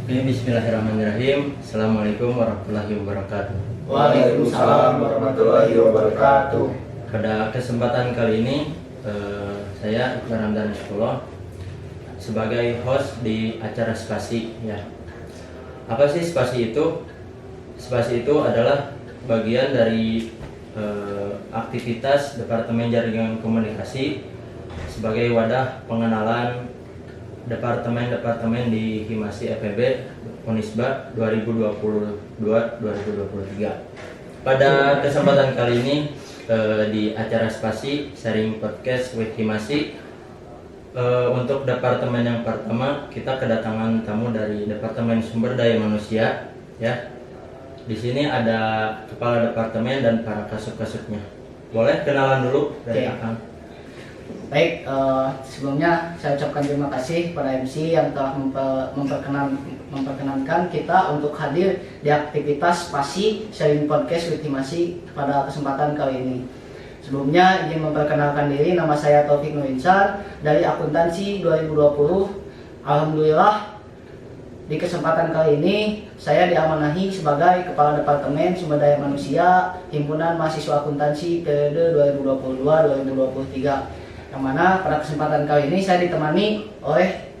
Oke, bismillahirrahmanirrahim. Assalamualaikum warahmatullahi wabarakatuh. Waalaikumsalam warahmatullahi wabarakatuh. Pada kesempatan kali ini, saya Iqbal Ramdan Sekolah sebagai host di acara Spasi. Ya, apa sih Spasi itu? Spasi itu adalah bagian dari aktivitas Departemen Jaringan Komunikasi sebagai wadah pengenalan departemen-departemen di Himasi FEB Unisba 2022-2023. Pada kesempatan kali ini di acara Spasi Sharing Podcast with Himasi, untuk departemen yang pertama kita kedatangan tamu dari Departemen Sumber Daya Manusia. Ya, di sini ada kepala departemen dan para kasub-kasubnya. Boleh kenalan dulu dari Akang. Baik, sebelumnya saya ucapkan terima kasih pada MC yang telah memperkenankan kita untuk hadir di aktivitas Spasi Sharing Podcast with Himasi pada kesempatan kali ini. Sebelumnya ingin memperkenalkan diri, nama saya Taufik Nurinsar dari Akuntansi 2020. Alhamdulillah di kesempatan kali ini saya diamanahi sebagai Kepala Departemen Sumber Daya Manusia Himpunan Mahasiswa Akuntansi periode 2022-2023. Yang mana pada kesempatan kali ini saya ditemani oleh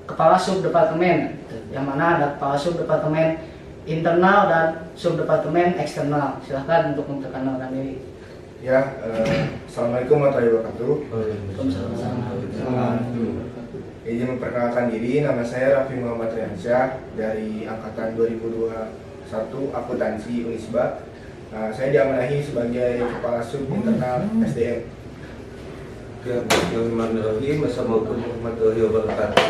Kepala Subdepartemen, yang mana ada Kepala Subdepartemen Internal dan Subdepartemen Eksternal. Silahkan untuk memperkenalkan diri. Ya, Assalamualaikum warahmatullahi wabarakatuh. Izin memperkenalkan diri, nama saya Raffi Muhammad Riansyah dari Angkatan 2021 Akuntansi Unisba. Saya diamanahi sebagai Kepala Sub Internal SDM. Bismillahirrahmanirrahim. Assalamualaikum warahmatullahi wabarakatuh.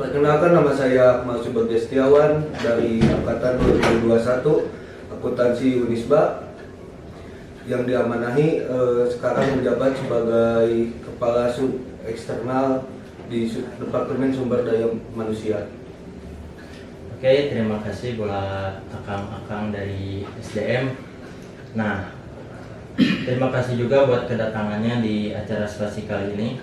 Perkenalkan, nama saya Ahmad Subagio Setiawan dari Angkatan 2021 Akuntansi Unisba yang diamanahi sekarang menjabat sebagai Kepala Sub Eksternal di Departemen Sumber Daya Manusia. Oke, terima kasih buat akang-akang dari SDM. Nah, terima kasih juga buat kedatangannya di acara Spasi kali ini.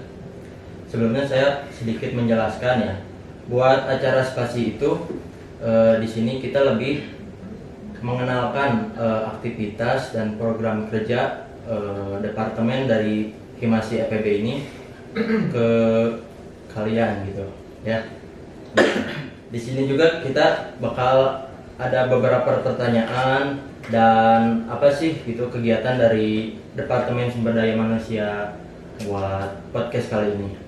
Sebelumnya saya sedikit menjelaskan ya, buat acara Spasi itu di sini kita lebih mengenalkan aktivitas dan program kerja departemen dari Himasi FEB ini ke kalian gitu ya. Di sini juga kita bakal ada beberapa pertanyaan dan apa sih gitu kegiatan dari Departemen Sumber Daya Manusia buat podcast kali ini.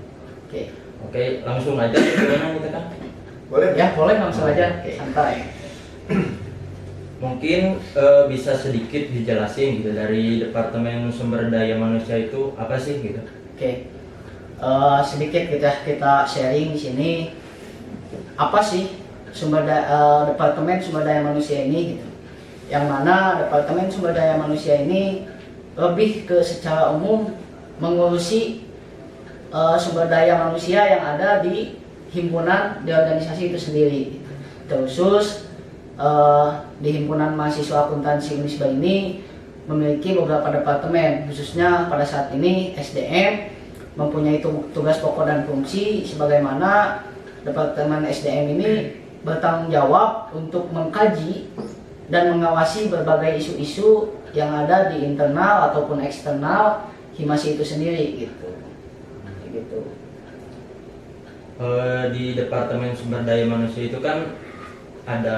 Oke, langsung aja gimana gitu kan? Boleh? Ya, boleh langsung aja, santai. Mungkin bisa sedikit dijelasin gitu dari Departemen Sumber Daya Manusia itu apa sih gitu? Oke. Sedikit kita sharing di sini apa sih Departemen Sumber Daya Manusia ini gitu. Yang mana Departemen Sumber Daya Manusia ini lebih ke secara umum mengurusi sumber daya manusia yang ada di himpunan di organisasi itu sendiri. Terkhusus di himpunan mahasiswa akuntansi Unisba ini memiliki beberapa departemen, khususnya pada saat ini SDM mempunyai tugas pokok dan fungsi sebagaimana Departemen SDM ini bertanggung jawab untuk mengkaji dan mengawasi berbagai isu-isu yang ada di internal ataupun eksternal Himasi itu sendiri gitu. Di Departemen Sumber Daya Manusia itu kan ada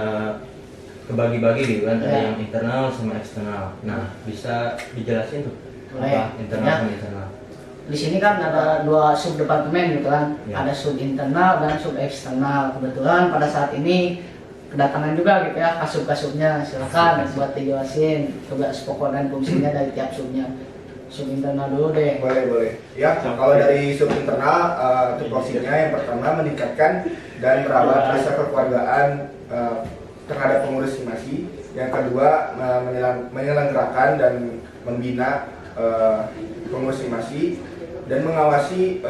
kebagi-bagi gitu kan, ada yang internal sama eksternal. Nah, bisa dijelasin tuh apa internal sama internal? Di sini kan ada dua sub departemen gitu kan, ya. Ada sub internal dan sub eksternal. Kebetulan pada saat ini kedatangan juga gitu ya kasub-kasubnya. Silakan buat dijelasin tugas pokok dan fungsinya dari tiap subnya. Sub internal dulu deh. Boleh. Ya, kalau dari sub internal tupoksinya yang pertama meningkatkan dan merawat rasa kekeluargaan terhadap pengurus Himasi. Yang kedua menyelenggarakan dan membina pengurus Himasi dan mengawasi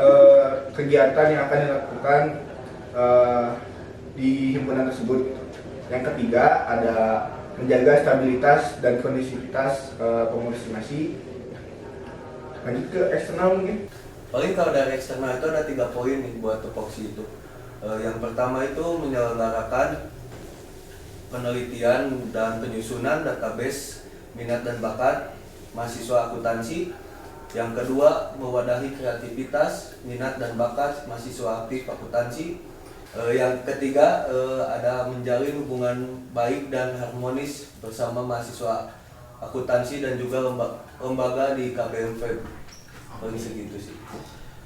kegiatan yang akan dilakukan di himpunan tersebut. Yang ketiga ada menjaga stabilitas dan kondisivitas pengurus Himasi. Lanjut ke eksternal mungkin. Paling kalau dari eksternal itu ada 3 poin nih buat tupoksi itu. Yang pertama itu menyelenggarakan penelitian dan penyusunan database minat dan bakat mahasiswa akuntansi. Yang kedua, mewadahi kreativitas, minat dan bakat mahasiswa aktif akuntansi. Yang ketiga, ada menjalin hubungan baik dan harmonis bersama mahasiswa akuntansi dan juga lembaga di KBM. Paling segitu sih.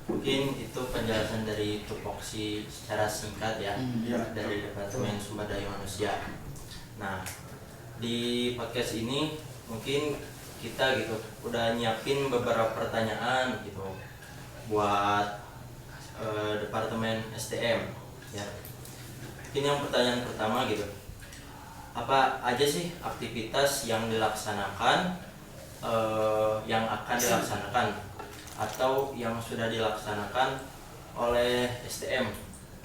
Mungkin itu penjelasan dari tupoksi secara singkat ya, dari Departemen Sumber Daya Manusia. Nah, di podcast ini mungkin kita gitu udah nyiapin beberapa pertanyaan gitu buat Departemen SDM ya. Mungkin yang pertanyaan pertama gitu, apa aja sih aktivitas yang dilaksanakan, yang akan dilaksanakan atau yang sudah dilaksanakan oleh SDM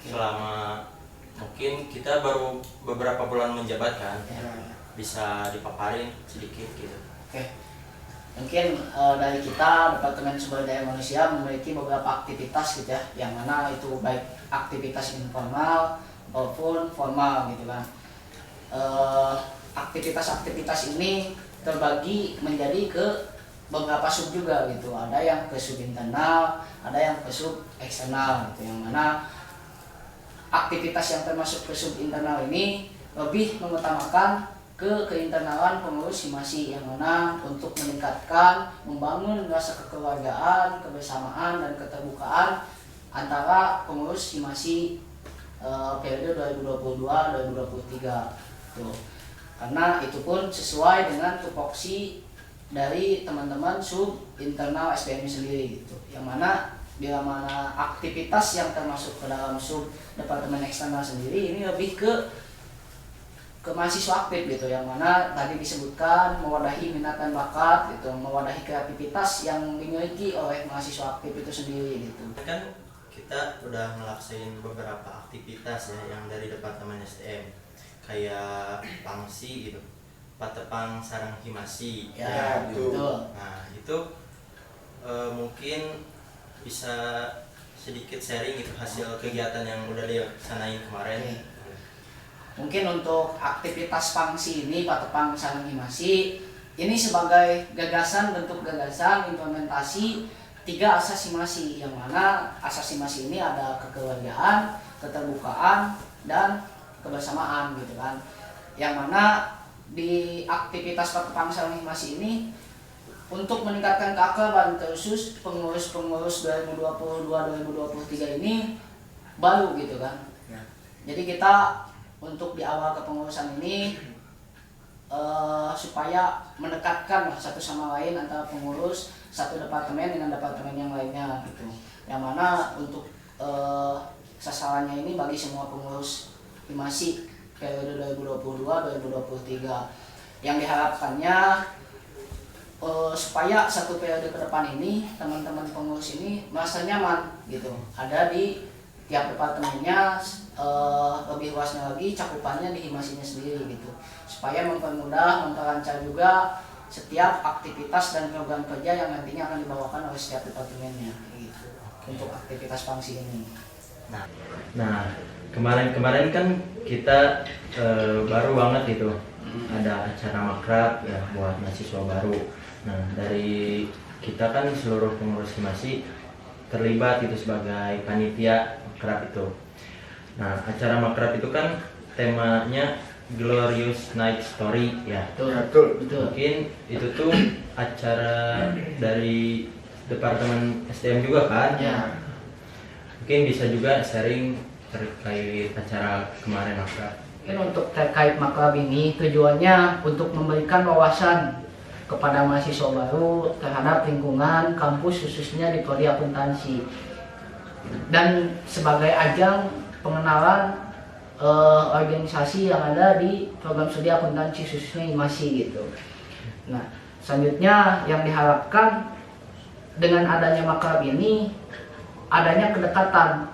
selama mungkin kita baru beberapa bulan menjabat kan, bisa dipaparin sedikit gitu. Oke. Mungkin dari kita Departemen Sumber Daya Manusia memiliki beberapa aktivitas gitu ya, yang mana itu baik aktivitas informal maupun formal gitu kan. Aktivitas-aktivitas ini terbagi menjadi ke beberapa sub juga gitu. Ada yang ke sub internal, ada yang ke sub eksternal gitu. Yang mana aktivitas yang termasuk ke sub internal ini lebih mengutamakan keinternalan pengurus himasi, yang mana untuk meningkatkan, membangun rasa kekeluargaan, kebersamaan dan keterbukaan antara pengurus himasi periode 2022-2023 tuh. Karena itu pun sesuai dengan tupoksi dari teman-teman sub internal SDM sendiri gitu. Yang mana bila mana aktivitas yang termasuk ke dalam sub Departemen Eksternal sendiri ini lebih ke mahasiswa aktif gitu, yang mana tadi disebutkan mewadahi minat dan bakat gitu, mewadahi kreativitas yang dimiliki oleh mahasiswa aktif itu sendiri gitu. Kan kita udah ngelaksanain beberapa aktivitas ya yang dari Departemen SDM, kayak pangsi gitu, patepang sarang himasi Ya, betul. Nah itu mungkin bisa sedikit sharing gitu hasil kegiatan yang udah dilaksanain kemarin. Oke. Mungkin untuk aktivitas pangsi ini, patepang sarang himasi ini sebagai bentuk gagasan implementasi 3 asas himasi, yang mana asas himasi ini ada kekeluargaan, keterbukaan, dan kebersamaan gitu kan. Yang mana di aktivitas patepang sarang himasi ini untuk meningkatkan keakraban khusus pengurus-pengurus 2022-2023 ini baru gitu kan. Jadi kita untuk di awal kepengurusan ini supaya mendekatkan satu sama lain antara pengurus satu departemen dengan departemen yang lainnya gitu. Yang mana untuk sasarannya ini bagi semua pengurus himasi periode 2022-2023. Yang diharapkannya supaya satu periode ke depan ini teman-teman pengurus ini merasa nyaman gitu. Ada di tiap departemennya, lebih luasnya lagi cakupannya di himasinya sendiri gitu, supaya mempermudah, memperlancar juga setiap aktivitas dan program kerja yang nantinya akan dibawakan oleh setiap departemennya gitu, untuk aktivitas pangsi ini. Nah kemarin kan kita baru banget gitu, ada acara makrab ya buat mahasiswa baru. Nah dari kita kan seluruh pengurus himasi terlibat itu sebagai panitia makrab itu. Nah, acara makrab itu kan temanya Glorious Night Story ya. Betul. Mungkin itu tuh acara dari Departemen SDM juga kan? Ya. Mungkin bisa juga sharing terkait acara kemarin makrab. Mungkin untuk terkait makrab ini tujuannya untuk memberikan wawasan kepada mahasiswa baru terhadap lingkungan kampus khususnya di prodi akuntansi, dan sebagai ajang pengenalan organisasi yang ada di program studi akuntansi khususnya himasi gitu. Nah selanjutnya yang diharapkan dengan adanya makrab ini, adanya kedekatan,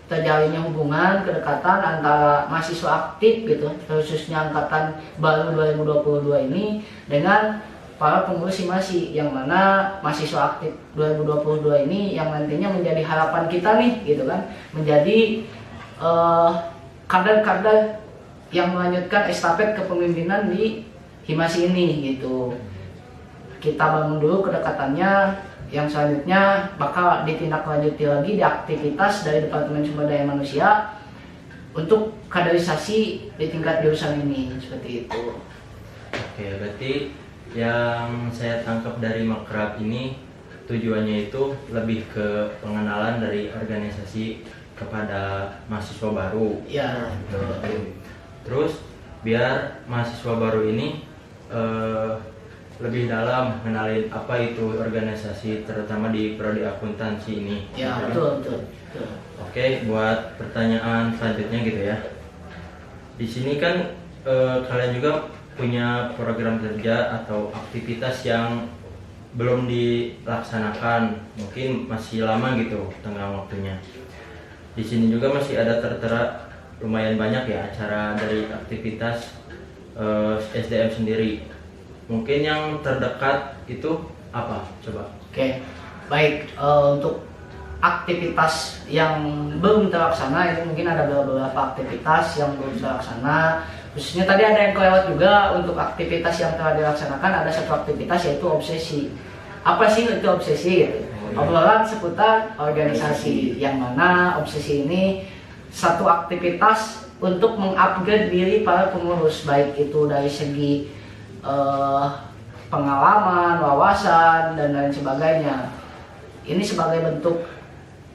terjalinnya hubungan kedekatan antara mahasiswa aktif gitu, khususnya angkatan baru 2022 ini dengan para pengurus himasi, yang mana mahasiswa aktif 2022 ini yang nantinya menjadi harapan kita nih gitu kan, menjadi kader-kader yang melanjutkan estafet kepemimpinan di Himasi ini gitu. Kita bangun dulu kedekatannya, yang selanjutnya bakal ditindaklanjuti lagi di aktivitas dari Departemen Sumber Daya Manusia untuk kaderisasi di tingkat jurusan ini, seperti itu. Oke, berarti yang saya tangkap dari Makrab ini tujuannya itu lebih ke pengenalan dari organisasi kepada mahasiswa baru. Ya, betul. Terus biar mahasiswa baru ini lebih dalam mengenalin apa itu organisasi, terutama di prodi akuntansi ini. Ya, Gitu. betul. Oke, buat pertanyaan selanjutnya gitu ya. Di sini kan kalian juga punya program kerja atau aktivitas yang belum dilaksanakan, mungkin masih lama gitu tenggang waktunya. Di sini juga masih ada tertera lumayan banyak ya acara dari aktivitas SDM sendiri. Mungkin yang terdekat itu apa? Coba. Oke, baik. Untuk aktivitas yang belum terlaksana itu mungkin ada beberapa aktivitas yang belum terlaksana. Khususnya tadi ada yang kelewat juga. Untuk aktivitas yang telah dilaksanakan ada satu aktivitas yaitu obsesi. Apa sih itu obsesi? Gitu. Obrolan seputar organisasi, yang mana obsesi ini satu aktivitas untuk mengupgrade diri para pengurus, baik itu dari segi pengalaman, wawasan, dan lain sebagainya. Ini sebagai bentuk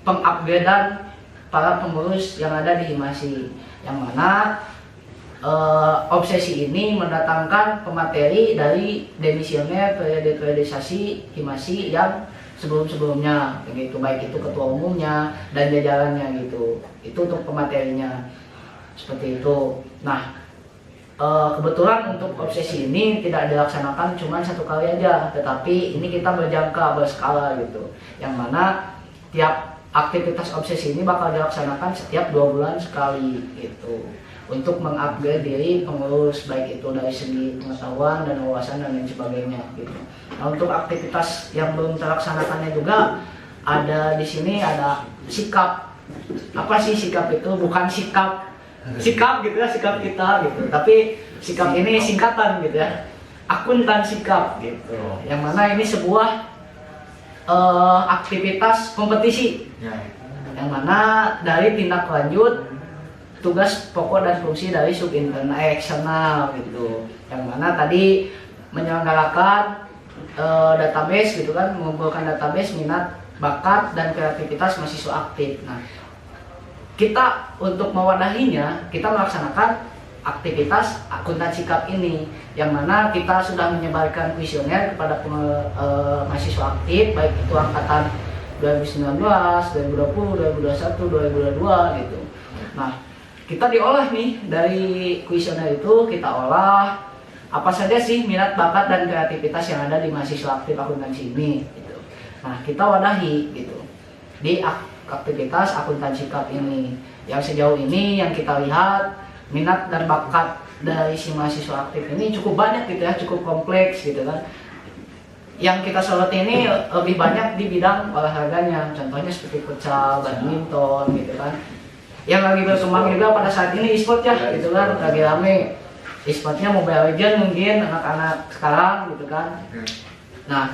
pengupgradean para pengurus yang ada di Himasi, yang mana obsesi ini mendatangkan pemateri dari demisioner periodisasi Himasi yang sebelum-sebelumnya, begitu, baik itu ketua umumnya dan jajarannya gitu. Itu untuk pematerinya, seperti itu. Nah, kebetulan untuk obsesi ini tidak dilaksanakan cuma satu kali aja, tetapi ini kita berjangka, berskala gitu, yang mana tiap aktivitas obsesi ini bakal dilaksanakan setiap 2 bulan sekali gitu, untuk mengupgrade diri pengurus, baik itu dari segi pengetahuan dan wawasan dan lain sebagainya gitu. Nah, untuk aktivitas yang belum terlaksanakannya juga ada di sini, ada sikap. Apa sih sikap itu? Bukan sikap gitu ya, sikap kita gitu, tapi sikap ini singkatan gitu ya, akuntan sikap gitu, yang mana ini sebuah aktivitas kompetisi, yang mana dari tindak lanjut tugas pokok dan fungsi dari subinternal eksternal gitu, yang mana tadi menyelenggarakan database gitu kan, mengumpulkan database minat, bakat, dan kreativitas mahasiswa aktif. Nah, kita untuk mewadahinya, kita melaksanakan aktivitas akuntan sikap ini, yang mana kita sudah menyebarkan kuesioner kepada mahasiswa aktif, baik itu angkatan 2019, 2020, 2021, 2022 gitu. Nah, kita diolah nih dari kuesioner itu, kita olah apa saja sih minat, bakat, dan kreativitas yang ada di mahasiswa aktif akuntansi ini gitu. Nah, kita wadahi gitu di aktivitas akuntan sikap ini, yang sejauh ini yang kita lihat minat dan bakat dari si mahasiswa aktif ini cukup banyak gitu ya, cukup kompleks gitu kan. Yang kita soroti ini lebih banyak di bidang olahraganya, contohnya seperti futsal, badminton gitu kan. Yang lagi berkembang juga pada saat ini e-sport ya gitu kan, lagi rame e-sportnya Mobile Legends mungkin anak-anak sekarang gitu kan. Nah,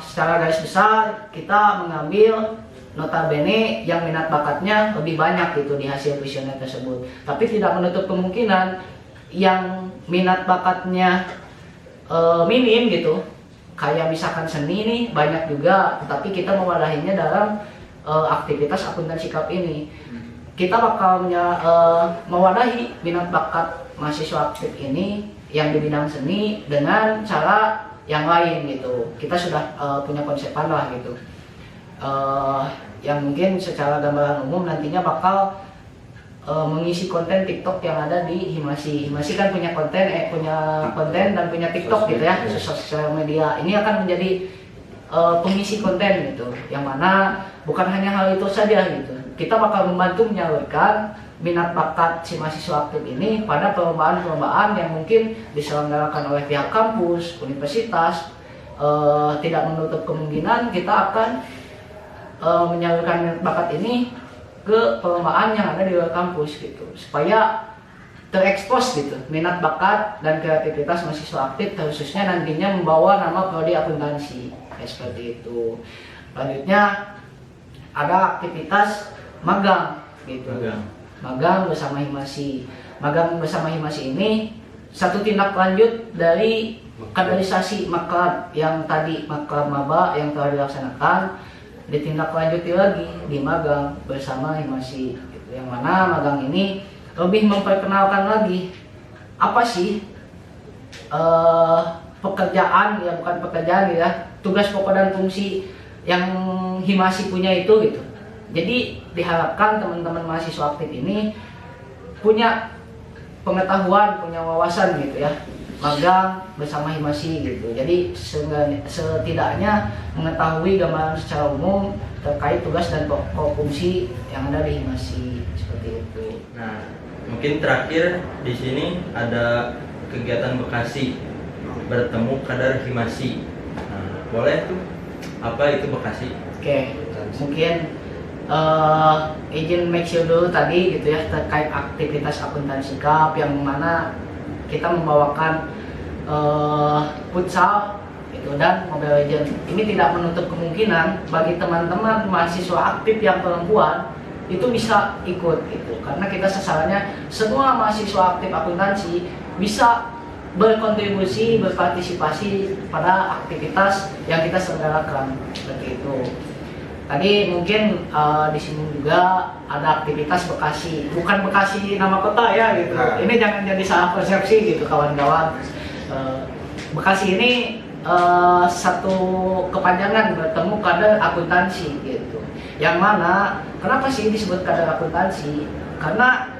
secara garis besar kita mengambil notabene yang minat bakatnya lebih banyak gitu di hasil kuesioner tersebut, tapi tidak menutup kemungkinan yang minat bakatnya minim gitu, kayak misalkan seni nih banyak juga, tetapi kita mewadahinya dalam aktivitas akuntan sikap ini. Kita bakal mewadahi minat bakat mahasiswa aktif ini yang di bidang seni dengan cara yang lain gitu. Kita sudah punya konsepan lah gitu, yang mungkin secara gambaran umum nantinya bakal mengisi konten TikTok yang ada di Himasi. Himasi kan punya konten dan punya TikTok gitu ya, sosial media. Ini akan menjadi pengisi konten gitu, yang mana bukan hanya hal itu saja gitu. Kita bakal membantu menyalurkan minat bakat si mahasiswa aktif ini pada perlombaan-perlombaan yang mungkin diselenggarakan oleh pihak kampus, universitas. Tidak menutup kemungkinan kita akan menyalurkan minat bakat ini ke perlombaan yang ada di luar kampus gitu, supaya terekspos gitu minat bakat dan kreativitas mahasiswa aktif, khususnya nantinya membawa nama prodi akuntansi kayak seperti itu. Selanjutnya ada aktivitas magang gitu. Magang bersama Himasi. Magang bersama Himasi ini satu tindak lanjut dari kaderisasi maklab yang tadi, maklab maba yang telah dilaksanakan, ditindaklanjuti lagi di magang bersama Himasi gitu. Yang mana magang ini lebih memperkenalkan lagi apa sih pekerjaan, ya bukan pekerjaan ya, tugas pokok dan fungsi yang Himasi punya itu gitu. Jadi diharapkan teman-teman mahasiswa aktif ini punya pengetahuan, punya wawasan gitu ya, magang bersama Himasi gitu. Jadi setidaknya mengetahui gambaran secara umum terkait tugas dan pokok fungsi yang ada di Himasi seperti itu. Nah, mungkin terakhir di sini ada kegiatan Bekasi bertemu kader Himasi. Nah, boleh tuh apa itu Bekasi? Oke, mungkin izin make sure dulu tadi gitu ya terkait aktivitas akuntansi cup yang mana kita membawakan futsal itu dan Mobile Legends. Ini tidak menutup kemungkinan bagi teman-teman mahasiswa aktif yang perempuan itu bisa ikut gitu, karena kita sasarannya semua mahasiswa aktif akuntansi bisa berkontribusi, berpartisipasi pada aktivitas yang kita selenggarakan seperti itu. Tadi mungkin di sini juga ada aktivitas Bekasi, bukan Bekasi nama kota ya gitu. Ini jangan jadi salah persepsi gitu kawan-kawan. Bekasi ini satu kepanjangan bertemu kader akuntansi gitu. Yang mana kenapa sih disebut kader akuntansi? Karena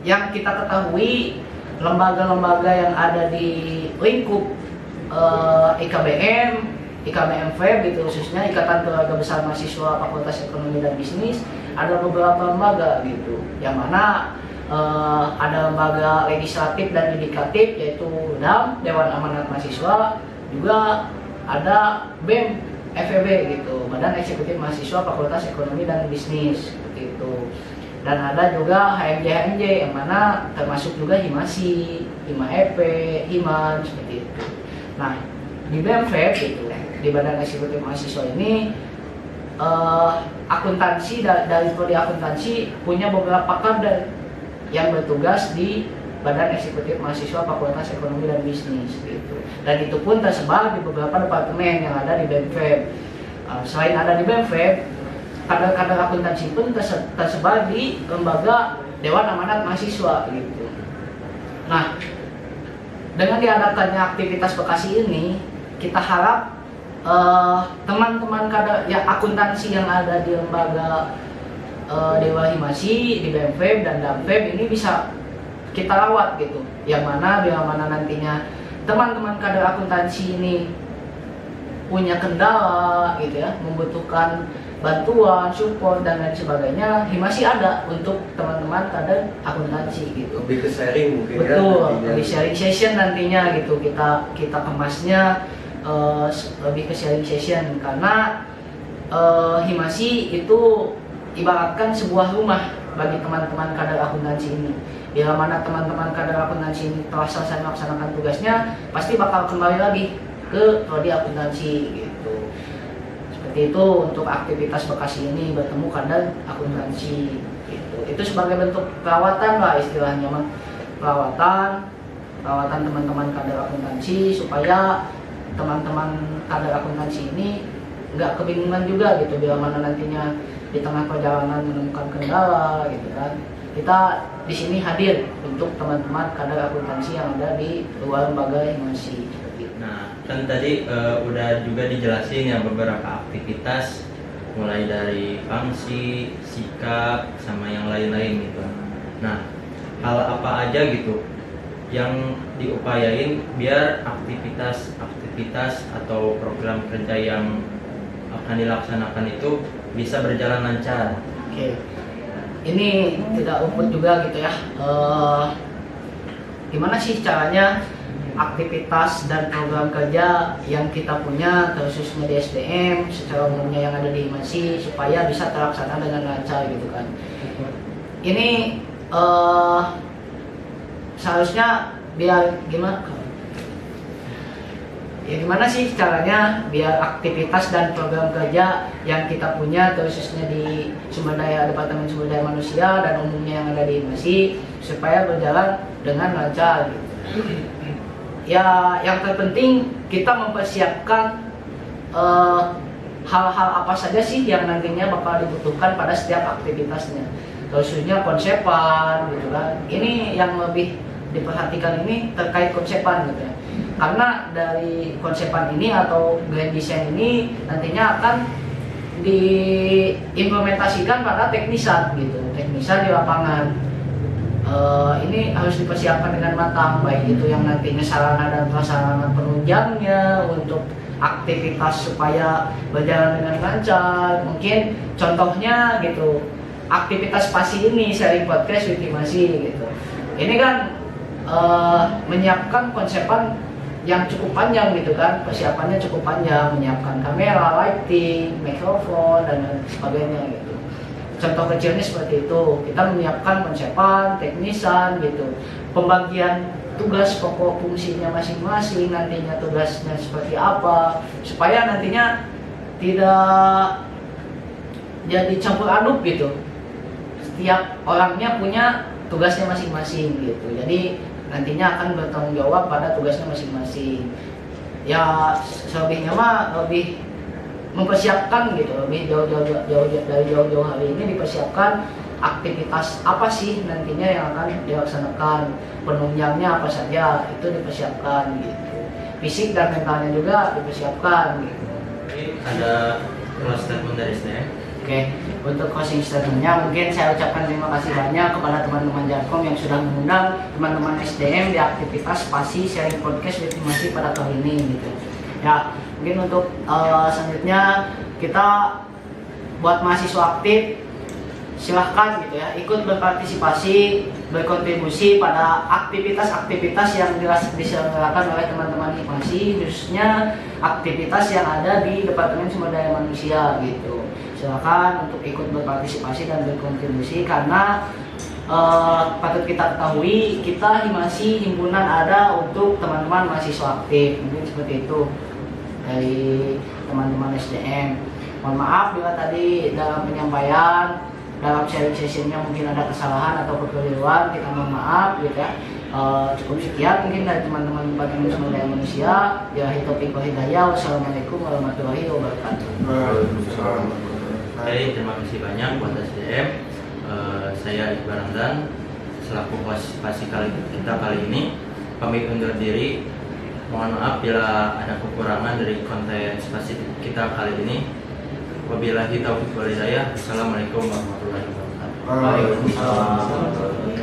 yang kita ketahui lembaga-lembaga yang ada di lingkup IKBM FEB gitu, khususnya Ikatan Keluarga Besar Mahasiswa Fakultas Ekonomi dan Bisnis, ada beberapa lembaga gitu, yang mana ada lembaga legislatif dan yudikatif yaitu DAM, Dewan Amanat Mahasiswa, juga ada BEM FEB gitu, Badan Eksekutif Mahasiswa Fakultas Ekonomi dan Bisnis seperti itu. Dan ada juga HMJ yang mana termasuk juga Himasi, Hima-EP, Himan seperti itu. Nah, di BMFEB gitu, di Badan Eksekutif Mahasiswa ini akuntansi dari prodi akuntansi punya beberapa kader yang bertugas di Badan Eksekutif Mahasiswa Fakultas Ekonomi dan Bisnis gitu. Dan itu pun tersebar di beberapa departemen yang ada di BMFEB. Selain ada di BMFEB, kader-kader akuntansi pun tersebar di lembaga Dewan Amanat Mahasiswa gitu. Nah, dengan diadakannya aktivitas Bekasi ini, kita harap teman-teman kader ya akuntansi yang ada di lembaga Dewa Himasi, di BMFEB dan DAMFEB ini bisa kita rawat gitu. Yang mana bila mana nantinya teman-teman kader akuntansi ini punya kendala gitu ya, membutuhkan bantuan, support dan lain sebagainya, Himasi ada untuk teman-teman kader akuntansi gitu. Lebih ke sharing mungkin. Betul, ya, lebih sharing session nantinya gitu, kita kemasnya lebih ke sharing session, karena Himasi itu ibaratkan sebuah rumah bagi teman-teman kader akuntansi ini. Bila mana teman-teman kader akuntansi ini telah selesai melaksanakan tugasnya, pasti bakal kembali lagi ke prodi akuntansi gitu. Seperti itu untuk aktivitas Bekasi ini bertemu kader akuntansi gitu. Itu sebagai bentuk perawatan lah istilahnya mah, perawatan teman-teman kader akuntansi supaya teman-teman kader akuntansi ini nggak kebingungan juga gitu bila mana nantinya di tengah perjalanan menemukan kendala gitu kan. Kita di sini hadir untuk teman-teman kader akuntansi yang ada di luar lembaga Himasi. Nah, kan tadi udah juga dijelasin ya beberapa aktivitas mulai dari fungsi, sikap, sama yang lain-lain gitu. Nah, hal apa aja gitu yang diupayain biar aktivitas atau program kerja yang akan dilaksanakan itu bisa berjalan lancar. Oke. Ini tidak luput juga gitu ya. Gimana sih caranya aktivitas dan program kerja yang kita punya khususnya di SDM secara umumnya yang ada di Himasi supaya bisa terlaksana dengan lancar gitu kan. Ini seharusnya biar gimana? Ya gimana sih caranya biar aktivitas dan program kerja yang kita punya khususnya di Departemen Sumber Daya Manusia dan umumnya yang ada di Himasi supaya berjalan dengan lancar gitu. Ya yang terpenting kita mempersiapkan hal-hal apa saja sih yang nantinya bakal dibutuhkan pada setiap aktivitasnya, khususnya konsepan gitu kan. Ini yang lebih diperhatikan ini terkait konsepan gitu ya, karena dari konsepan ini atau grand design ini nantinya akan diimplementasikan pada teknisan gitu, teknisan di lapangan. Ini harus dipersiapkan dengan matang, baik itu yang nantinya sarana dan prasarana penunjangnya untuk aktivitas supaya berjalan dengan lancar. Mungkin contohnya gitu, aktivitas pasti ini sharing podcast with Himasi gitu. Ini kan menyiapkan konsepan yang cukup panjang gitu kan, persiapannya cukup panjang, menyiapkan kamera, lighting, mikrofon dan lain sebagainya gitu. Contoh kecilnya seperti itu, kita menyiapkan konsepan, teknisan gitu, pembagian tugas pokok fungsinya masing-masing, nantinya tugasnya seperti apa, supaya nantinya tidak jadi campur aduk gitu. Setiap orangnya punya tugasnya masing-masing gitu, jadi nantinya akan bertanggung jawab pada tugasnya masing-masing. Ya selebihnya mah lebih mempersiapkan gitu, lebih jauh-jauh hari ini dipersiapkan aktivitas apa sih nantinya yang akan dilaksanakan, penunjangnya apa saja itu dipersiapkan gitu, fisik dan mentalnya juga dipersiapkan gitu. Ada close statement dari saya. Oke, untuk closing statementnya mungkin saya ucapkan terima kasih banyak kepada teman-teman Jarkom yang sudah mengundang teman-teman SDM di aktivitas Pasi Sharing Podcast with Himasi pada kali ini gitu. Ya, mungkin untuk selanjutnya kita buat mahasiswa aktif silahkan gitu ya, ikut berpartisipasi, berkontribusi pada aktivitas-aktivitas yang diselenggarakan oleh teman-teman Himasi, khususnya aktivitas yang ada di Departemen Sumber Daya Manusia gitu. Silakan untuk ikut berpartisipasi dan berkontribusi karena patut kita ketahui kita Himasi himpunan ada untuk teman-teman mahasiswa aktif, mungkin seperti itu dari teman-teman SDM. Mohon maaf bila tadi dalam penyampaian, dalam sharing sessionnya mungkin ada kesalahan atau kekeliruan, kita mohon maaf gitu ya. Cukup sekian mungkin dari teman-teman Departemen Sumber Daya Manusia. Billahi taufiq wal hidayah. Wassalamualaikum warahmatullahi wabarakatuh. Oke, terima kasih banyak buat SDM. Saya Iqbal Ramdan selaku host Pasi kita kali ini pamit undur diri. Mohon maaf bila ada kekurangan dari konten Pasi kita kali ini. Wabillahi taufiq wal hidayah. Assalamualaikum warahmatullahi wabarakatuh. Waalaikumsalam.